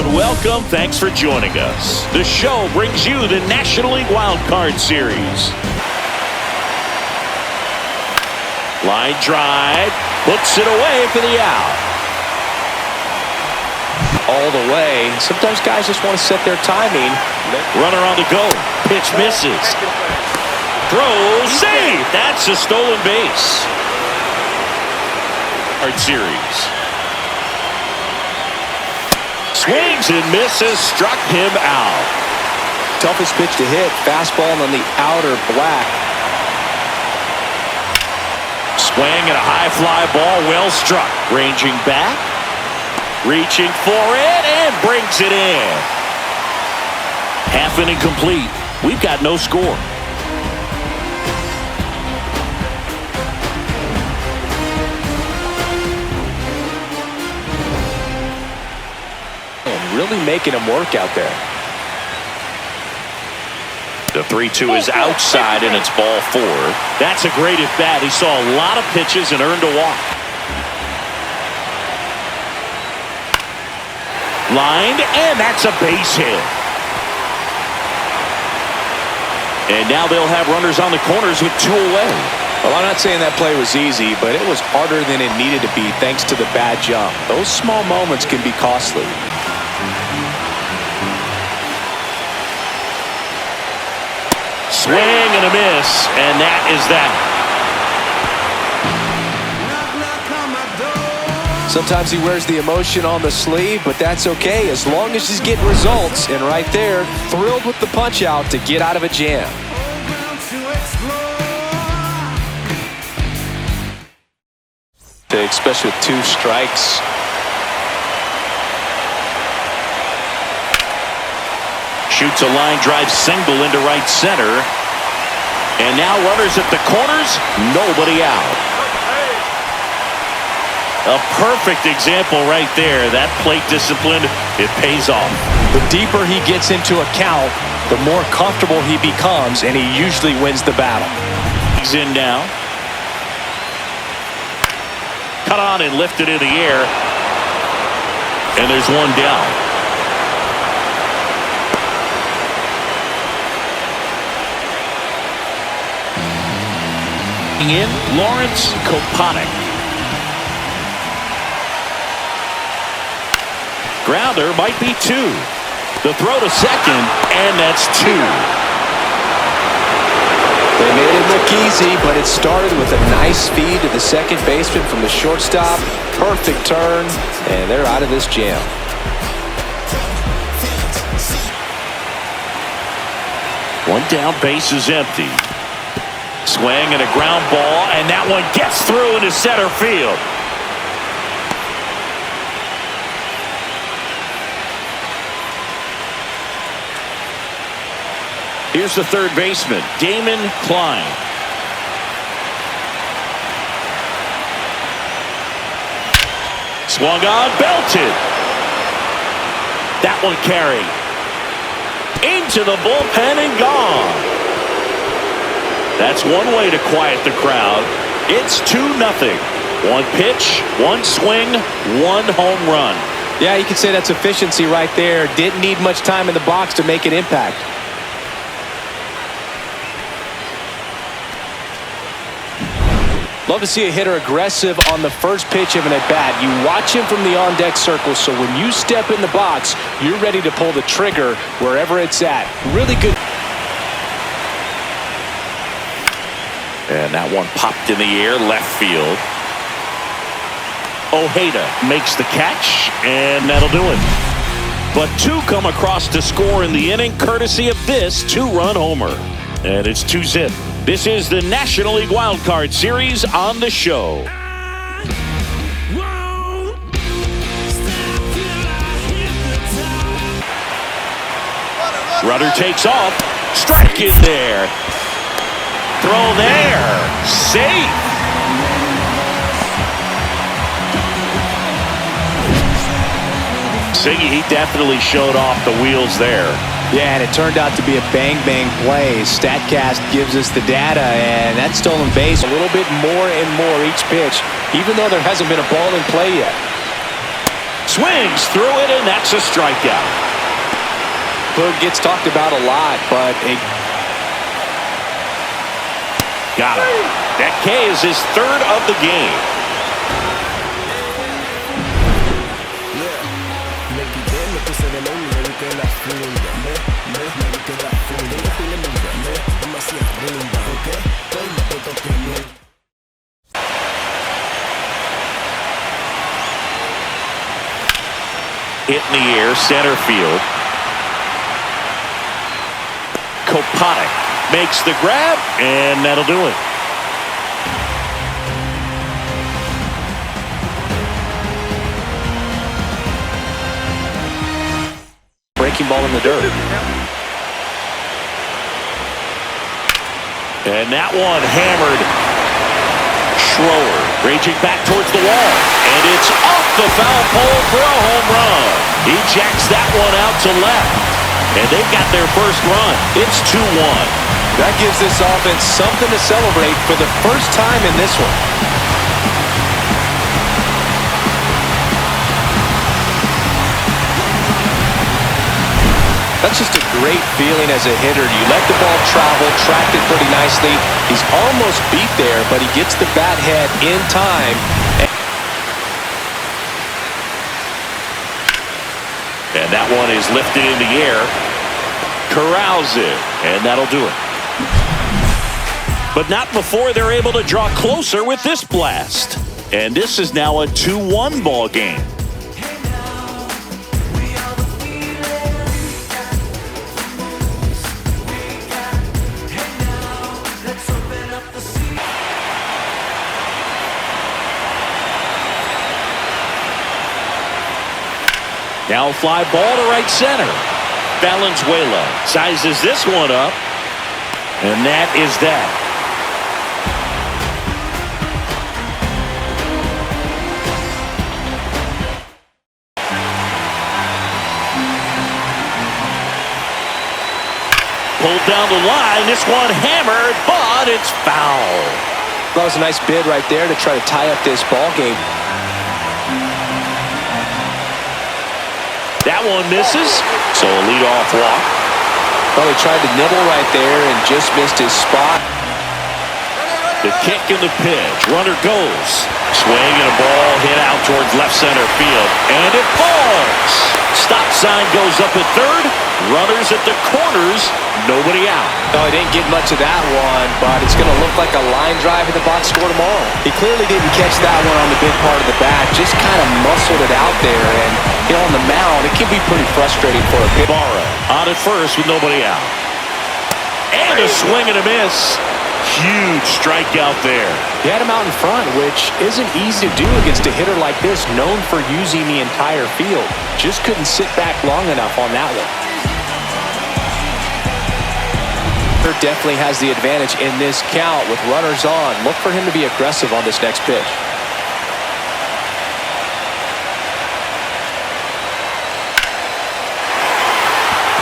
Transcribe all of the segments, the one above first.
and welcome. Thanks for joining us. The show brings you the National League Wild Card Series. Line drive, puts it away for the out. All the way. Sometimes guys just want to set their timing. Runner on the go. Pitch misses. Throws, save. That's a stolen base. Card series. Swings and misses. Struck him out. Toughest pitch to hit. Fastball on the outer black. Swing and a high fly ball. Well struck. Ranging back. Reaching for it and brings it in. Half inning complete. We've got no score. Really making him work out there. The 3-2 is outside and it's ball 4. That's a great at bat. He saw a lot of pitches and earned a walk. Lined, and that's a base hit. And now they'll have runners on the corners with 2 away. Well, I'm not saying that play was easy, but it was harder than it needed to be thanks to the bad jump. Those small moments can be costly. Swing and a miss, and that is that. Sometimes he wears the emotion on the sleeve, but that's okay as long as he's getting results. And right there, thrilled with the punch out to get out of a jam. Especially with 2 strikes. Shoots a line drive single into right center. And now runners at the corners, nobody out. A perfect example right there. That plate discipline, it pays off. The deeper he gets into a count, the more comfortable he becomes, and he usually wins the battle. He's in now. Cut on and lifted in the air. And there's one down. In Lawrence Koponic. Grounder might be 2. The throw to second, and that's 2. They made it look easy, but it started with a nice feed to the second baseman from the shortstop. Perfect turn, and they're out of this jam. One down, base is empty. Swing and a ground ball, and that one gets through into center field. Here's the third baseman, Damon Klein. Swung on, belted. That one carried. Into the bullpen and gone. That's one way to quiet the crowd. It's 2-0. 1 pitch, 1 swing, 1 home run. Yeah, you could say that's efficiency right there. Didn't need much time in the box to make an impact. Love to see a hitter aggressive on the first pitch of an at-bat. You watch him from the on-deck circle, so when you step in the box, you're ready to pull the trigger wherever it's at. Really good. And that one popped in the air, left field. Ojeda makes the catch, and that'll do it. But 2 come across to score in the inning, courtesy of this 2-run homer. And it's 2-zip. This is the National League Wild Card Series on the show. Runner takes off. Strike in there. Throw there. Safe. Siggy, he definitely showed off the wheels there. Yeah, and it turned out to be a bang-bang play. StatCast gives us the data, and that stolen base a little bit more and more each pitch, even though there hasn't been a ball in play yet. Swings through it, and that's a strikeout. Boog gets talked about a lot, but got him. That K is his third of the game. Hit in the air, center field. Koponic makes the grab, and that'll do it. Breaking ball in the dirt. And that one hammered. Schroeder raging back towards the wall. And it's off the foul pole for a home run. He jacks that one out to left. And they've got their first run. It's 2-1. That gives this offense something to celebrate for the first time in this one. That's just a great feeling as a hitter. You let the ball travel, tracked it pretty nicely. He's almost beat there, but he gets the bat head in time. And that one is lifted in the air. Corrals it, and that'll do it. But not before they're able to draw closer with this blast. And this is now a 2-1 ball game. Now fly ball to right center. Valenzuela sizes this one up. And that is that. Pulled down the line. This one hammered, but it's foul. That was a nice bid right there to try to tie up this ball game. That one misses, so a leadoff walk. Well, he tried to nibble right there and just missed his spot. The kick and the pitch. Runner goes. Swing and a ball hit out towards left center field. And it falls. Stop sign goes up at third. Runners at the corners. Nobody out. No, he didn't get much of that one, but it's going to look like a line drive in the box score tomorrow. He clearly didn't catch that one on the big part of the bat. Just kind of muscled it out there. And, you know, on the mound, it can be pretty frustrating for a pitcher. Barra on at first with nobody out. And a swing and a miss. Huge strikeout there. He had him out in front, which isn't easy to do against a hitter like this, known for using the entire field. Just couldn't sit back long enough on that one. Definitely has the advantage in this count with runners on. Look for him to be aggressive on this next pitch.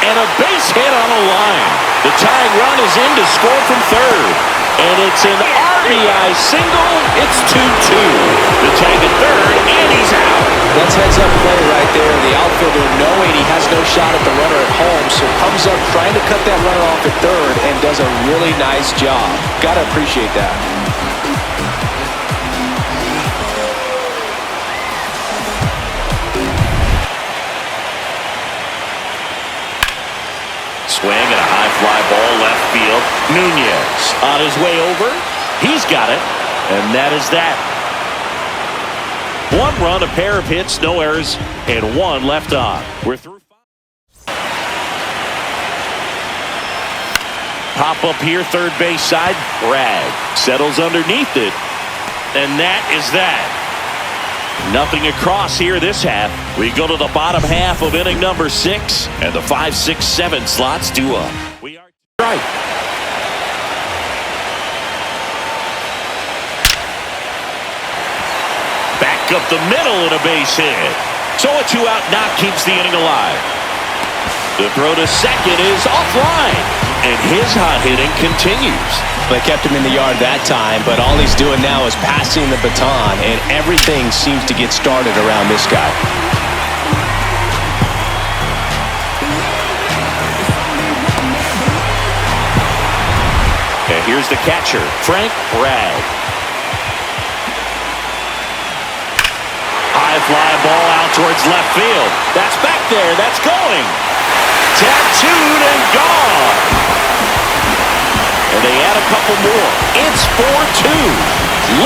And a base hit on a line. The tying run is in to score from third. And it's an RBI single. It's 2-2. The tag at third, and he's out. That's heads-up play right there. The outfielder knowing he has no shot at the runner at home, so comes up trying to cut that runner off at third and does a really nice job. Got to appreciate that. Swing and a high fly ball left field. Nunez on his way over. He's got it, and that is that. One run, a pair of hits, no errors, and one left on. We're through. Pop up here, third base side. Bragg settles underneath it, and that is that. Nothing across here this half. We go to the bottom half of inning number 6, and the 5, 6, 7 slots do up. We are right. Back up the middle and a base hit. So a 2-out knock keeps the inning alive. The throw to second is offline, and his hot hitting continues. They kept him in the yard that time, but all he's doing now is passing the baton, and everything seems to get started around this guy. Here's the catcher, Frank Bragg. High fly ball out towards left field. That's back there. That's going. Tattooed and gone. And they add a couple more. It's 4-2.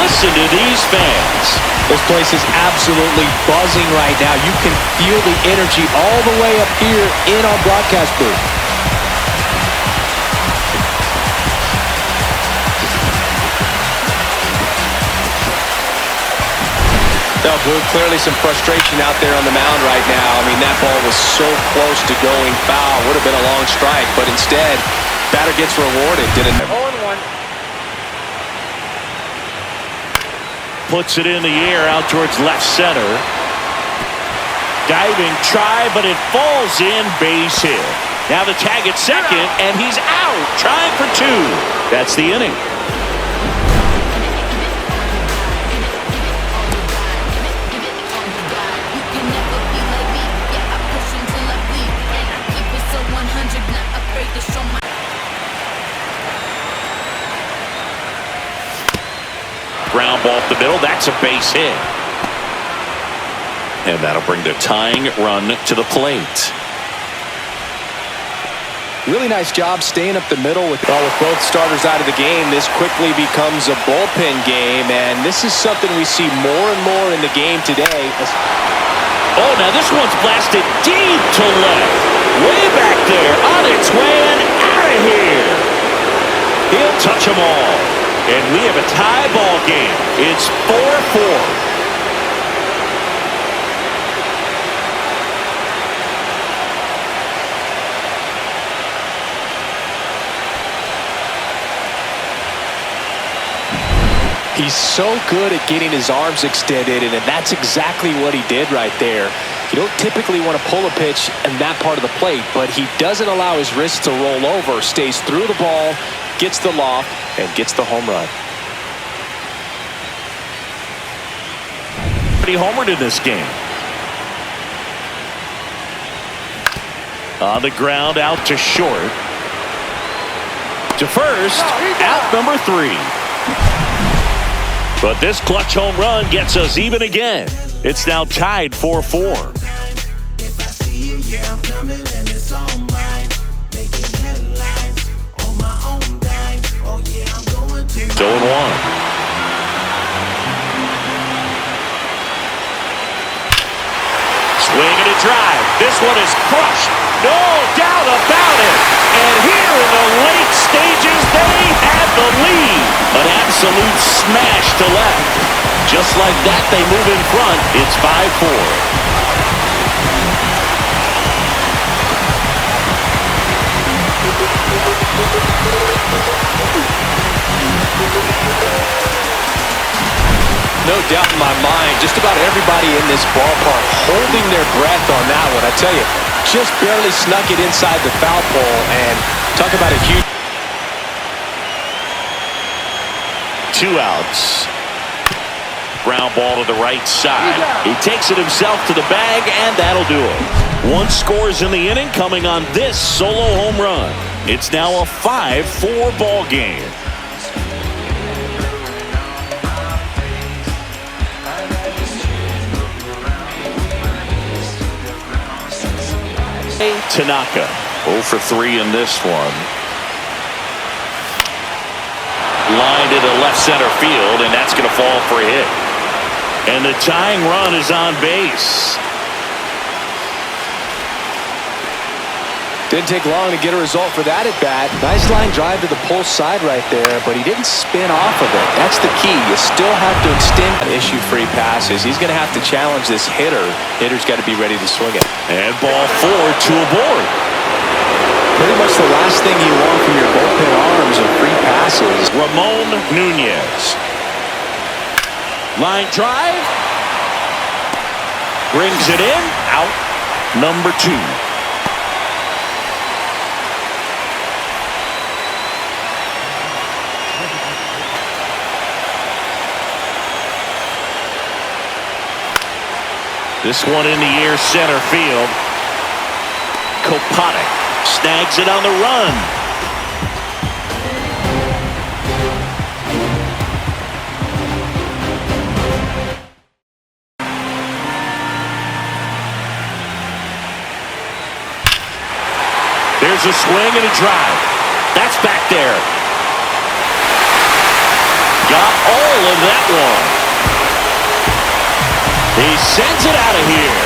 Listen to these fans. This place is absolutely buzzing right now. You can feel the energy all the way up here in our broadcast booth. Now, Booth, clearly some frustration out there on the mound right now. I mean, that ball was so close to going foul. Would have been a long strike, but instead, batter gets rewarded. Didn't 0-1. Puts it in the air out towards left center. Diving try, but it falls in, base hit. Now the tag at second, and he's out, trying for 2. That's the inning. Ground ball up the middle. That's a base hit. And that'll bring the tying run to the plate. Really nice job staying up the middle with both starters out of the game. This quickly becomes a bullpen game, and this is something we see more and more in the game today. Oh, now this one's blasted deep to left. Way back there, on its way and out of here. He'll touch them all. And we have a tie ball game. It's 4-4. He's so good at getting his arms extended, and that's exactly what he did right there. You don't typically want to pull a pitch in that part of the plate, but he doesn't allow his wrist to roll over, stays through the ball, gets the loft, and gets the home run. He homered in this game. On the ground, out to short. To first, out number 3. But this clutch home run gets us even again. It's now tied 4-4. 0-1. Swing and a drive. This one is crushed. No doubt about it. And here in the late stages, they have the lead. An absolute smash to left. Just like that, they move in front. It's 5-4. No doubt in my mind, just about everybody in this ballpark holding their breath on that one. I tell you, just barely snuck it inside the foul pole, and talk about a huge... 2 outs. Ground ball to the right side. He takes it himself to the bag, and that'll do it. 1 scores in the inning, coming on this solo home run. It's now a 5-4 ball game. Tanaka 0 for 3 in this one. Line to the left center field, and that's going to fall for a hit. And the tying run is on base. Didn't take long to get a result for that at bat. Nice line drive to the pull side right there, but he didn't spin off of it. That's the key. You still have to extend issue-free passes. He's going to have to challenge this hitter. Hitter's got to be ready to swing it. And ball 4 to a board. Pretty much the last thing you want from your bullpen arms are free passes. Ramon Nunez. Line drive. Brings it in. Out number 2. This one in the air, center field. Koponic snags it on the run. There's a swing and a drive. That's back there. Got all of that one. He sends it out of here.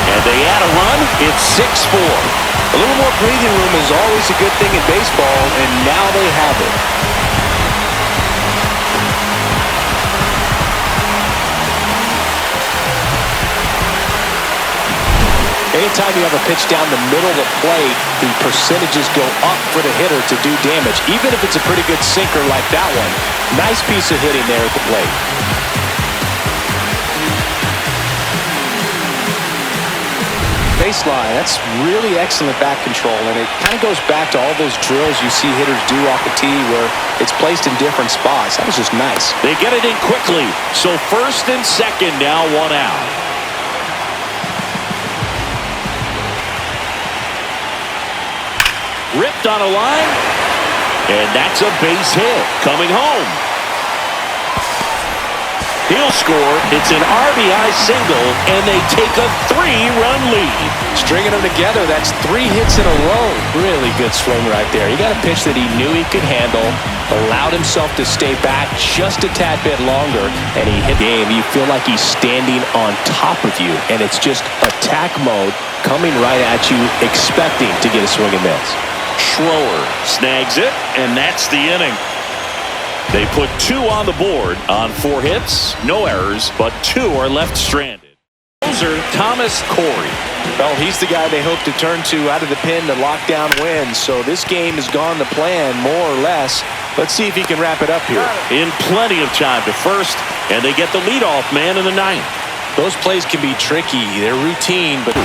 And they add a run. It's 6-4. A little more breathing room is always a good thing in baseball, and now they have it. Anytime you have a pitch down the middle of the plate, the percentages go up for the hitter to do damage, even if it's a pretty good sinker like that one. Nice piece of hitting there at the plate. Baseline, that's really excellent back control, and it kind of goes back to all those drills you see hitters do off the tee where it's placed in different spots. That was just nice. They get it in quickly, so first and second now, one out. Ripped on a line, and that's a base hit. Coming home. He'll score. It's an RBI single, and they take a 3-run lead. Stringing them together, that's 3 hits in a row. Really good swing right there. He got a pitch that he knew he could handle, allowed himself to stay back just a tad bit longer, and he hit the game. You feel like he's standing on top of you, and it's just attack mode coming right at you, expecting to get a swing and miss. Schroer snags it, and that's the inning. They put 2 on the board on 4 hits, no errors, but 2 are left stranded. Closer, Thomas Corey. Well, he's the guy they hope to turn to out of the pen to lock down wins. So this game has gone to plan, more or less. Let's see if he can wrap it up here. In plenty of time to first, and they get the leadoff man in the 9th. Those plays can be tricky. They're routine, but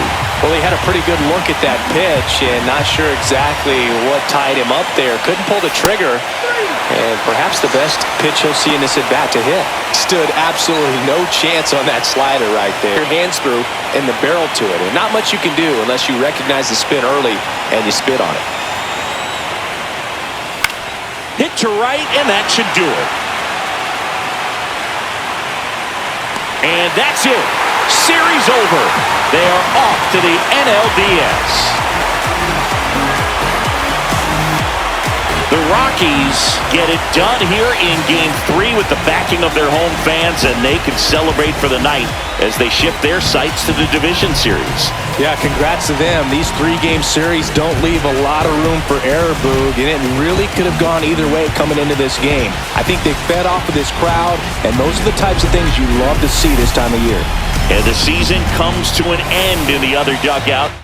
well, he had a pretty good look at that pitch and not sure exactly what tied him up there. Couldn't pull the trigger, and perhaps the best pitch he'll see in this at-bat to hit. Stood absolutely no chance on that slider right there. Your hands through and the barrel to it, and not much you can do unless you recognize the spin early and you spit on it. Hit to right, and that should do it. And that's it. Series over. They are off to the NLDS. The Rockies get it done here in Game 3 with the backing of their home fans, and they can celebrate for the night as they shift their sights to the division series. Yeah, congrats to them. These 3-game series don't leave a lot of room for error, Boog, and it really could have gone either way coming into this game. I think they fed off of this crowd, and those are the types of things you love to see this time of year. And the season comes to an end in the other dugout.